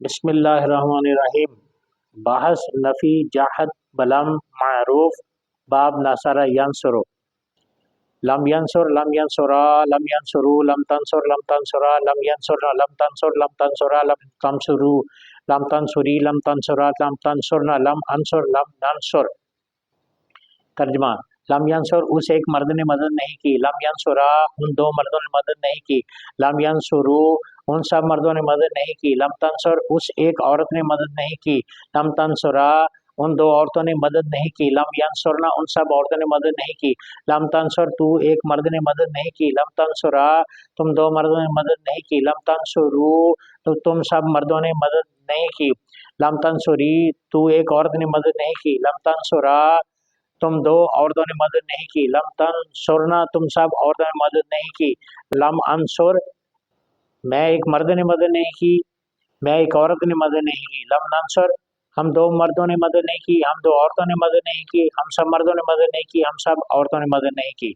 بسم اللہ الرحمن الرحیم۔ بحث نفی جاحد بلم معروف باب نصر ینصر لم ینصر لم ینصرا لم ینصرو لم تنصر لم تنصرا لم ینصرن لم تنصر لم تنصرا لم تنصرو لم تنصری لم تنصرا لم تنصرن لم انصر لم ننصر۔ ترجمہ: لم ینصر اس ایک مرد نے مدد نہیں کی، لم ینصرا ان دو مردوں نے مدد نہیں کی، لم ینصرو ان سب مردوں نے مدد نہیں کی، لم تنصر اس ایک عورت نے مدد نہیں کی، لم تنصرا ان دو عورتوں نے مدد نہیں کی، لم ینصرنا ان سب عورتوں نے مدد نہیں کی، لم تنصر تو ایک مرد نے مدد نہیں کی، لم تنصرا تم دو مردوں نے مدد نہیں کی، لم تنصرو تو تم سب مردوں نے مدد نہیں کی، لم تنصری تو ایک عورت نے مدد نہیں کی، لم تنصرا تم دو عورتوں نے مدد نہیں کی، لم تنصرنا تم سب عورتوں نے مدد نہیں کی، لم انصر میں ایک مرد نے مدد نہیں کی، میں ایک عورت نے مدد نہیں کی، لم ننصر ہم دو مردوں نے مدد نہیں کی، ہم دو عورتوں نے مدد نہیں کی، ہم سب مردوں نے مدد نہیں کی، ہم سب عورتوں نے مدد نہیں کی۔